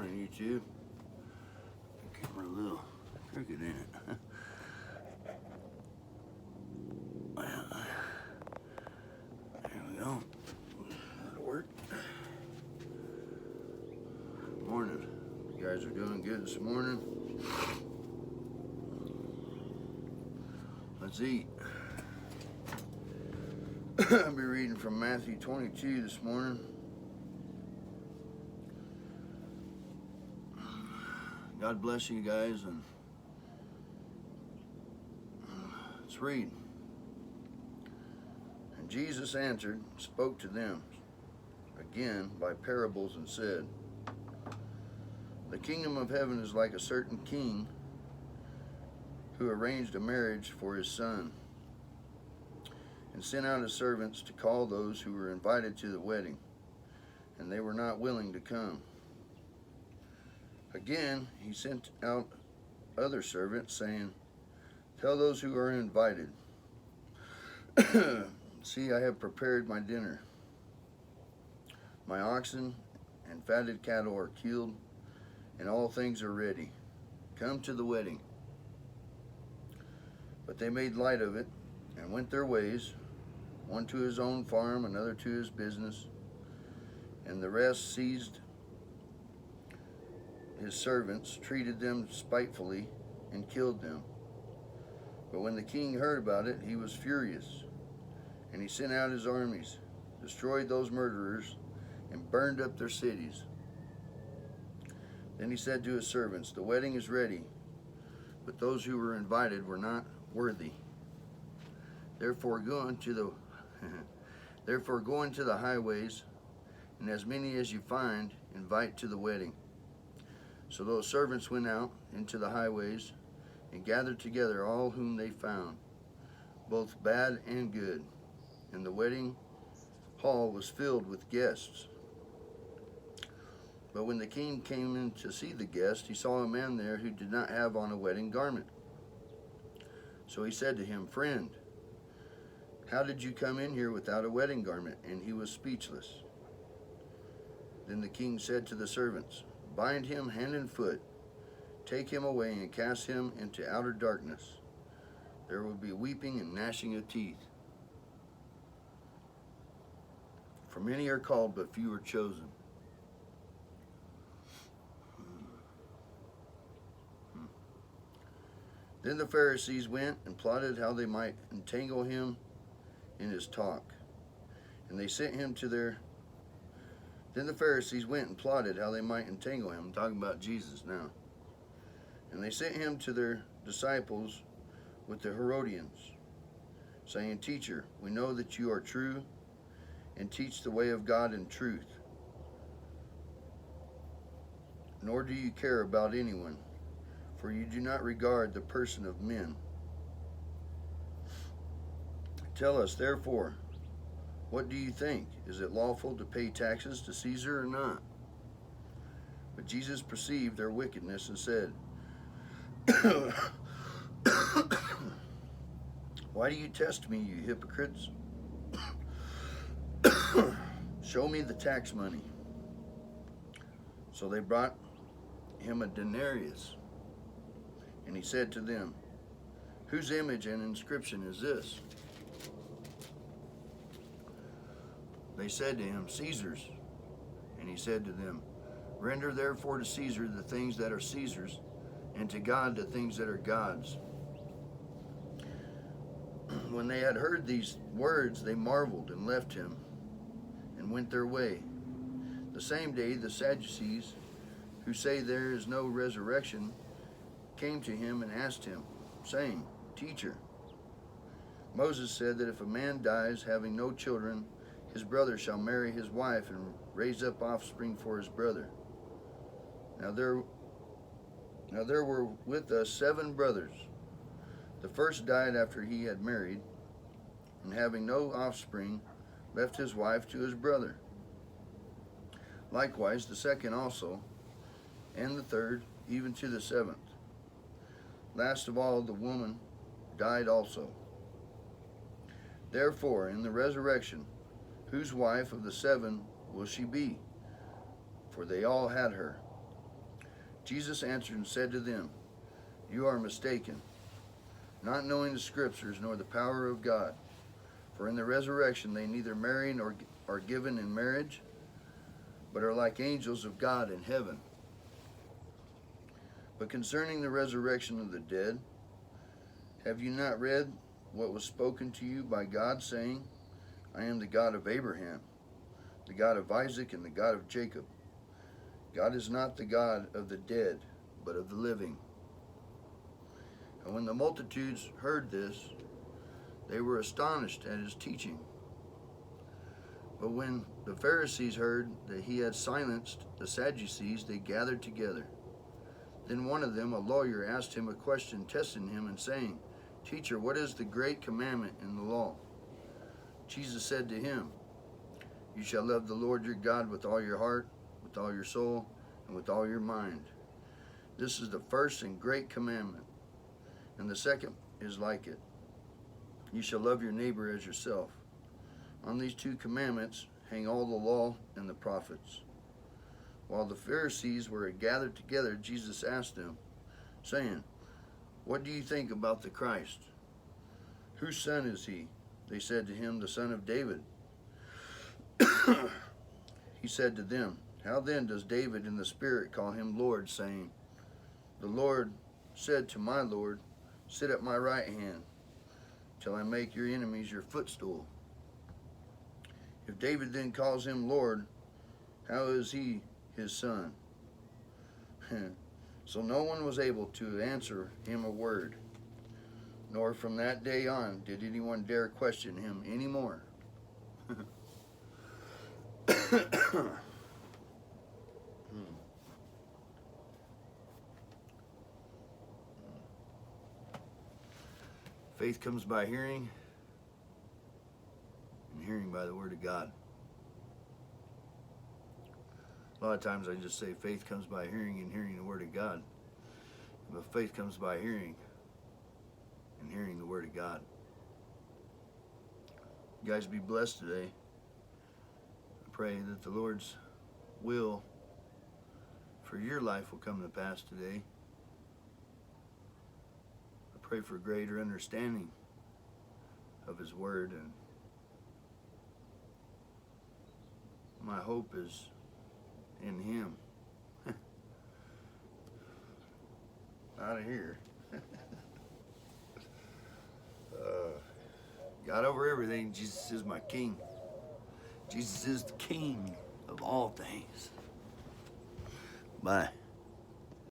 Morning, YouTube. The camera a little crooked, ain't it? Well, there we go. That'll work. Morning. You guys are doing good this morning. Let's eat. I'll be reading from Matthew 22 this morning. God bless you guys, and let's read. And Jesus answered, spoke to them again by parables, and said, the kingdom of heaven is like a certain king who arranged a marriage for his son, and sent out his servants to call those who were invited to the wedding, and they were not willing to come. Again, he sent out other servants, saying, tell those who are invited, see, I have prepared my dinner. My oxen and fatted cattle are killed, and all things are ready. Come to the wedding. But they made light of it, and went their ways, one to his own farm, another to his business, and the rest seized his servants, treated them spitefully, and killed them. But when the king heard about it, he was furious, and he sent out his armies, destroyed those murderers, and burned up their cities. Then he said to his servants, the wedding is ready, but those who were invited were not worthy. Therefore go into the highways, and as many as you find, invite to the wedding. So those servants went out into the highways and gathered together all whom they found, both bad and good. And the wedding hall was filled with guests. But when the king came in to see the guests, he saw a man there who did not have on a wedding garment. So he said to him, friend, how did you come in here without a wedding garment? And he was speechless. Then the king said to the servants, bind him hand and foot, take him away and cast him into outer darkness. There will be weeping and gnashing of teeth. For many are called, but few are chosen. Then the Pharisees went and plotted how they might entangle him in his talk. And they sent him to their... Then the Pharisees went and plotted how they might entangle him. I'm talking about Jesus now. And they sent him to their disciples with the Herodians, saying, teacher, we know that you are true and teach the way of God in truth, nor do you care about anyone, for you do not regard the person of men. Tell us, therefore, what do you think? Is it lawful to pay taxes to Caesar or not? But Jesus perceived their wickedness and said, why do you test me, you hypocrites? Show me the tax money. So they brought him a denarius, and he said to them, whose image and inscription is this? They said to him, Caesar's. And he said to them, render therefore to Caesar the things that are Caesar's, and to God the things that are God's. When they had heard these words, they marveled and left him and went their way. The same day the Sadducees, who say there is no resurrection, came to him and asked him, saying, teacher, Moses said that if a man dies having no children, his brother shall marry his wife and raise up offspring for his brother. Now there were with us 7 brothers. The first died after he had married, and having no offspring, left his wife to his brother. Likewise the second also, and the third, even to the 7th. Last of all, the woman died also. Therefore, in the resurrection, whose wife of the 7 will she be? For they all had her. Jesus answered and said to them, You are mistaken, not knowing the Scriptures nor the power of God. For in the resurrection they neither marry nor are given in marriage, but are like angels of God in heaven. But concerning the resurrection of the dead, have you not read what was spoken to you by God, saying, I am the God of Abraham, the God of Isaac, and the God of Jacob? God is not the God of the dead, but of the living. And when the multitudes heard this, they were astonished at his teaching. But when the Pharisees heard that he had silenced the Sadducees, they gathered together. Then one of them, a lawyer, asked him a question, testing him and saying, Teacher, what is the great commandment in the law? Jesus said to him, You shall love the Lord your God with all your heart, with all your soul, and with all your mind. This is the first and great commandment. And the second is like it. You shall love your neighbor as yourself. On these two commandments hang all the law and the prophets. While the Pharisees were gathered together, Jesus asked them, saying, What do you think about the Christ? Whose son is he? They said to him, The son of David. He said to them, How then does David in the Spirit call him Lord, saying, The Lord said to my Lord, Sit at my right hand, till I make your enemies your footstool. If David then calls him Lord, how is he his son? So no one was able to answer him a word, nor from that day on did anyone dare question him anymore. Faith comes by hearing, and hearing by the Word of God. A lot of times I just say faith comes by hearing and hearing the Word of God. But faith comes by hearing and hearing the Word of God. You guys be blessed today. I pray that the Lord's will for your life will come to pass today. I pray for greater understanding of His Word, and my hope is in Him. Out of here. God over everything. Jesus is my King. Jesus is the King of all things. Bye.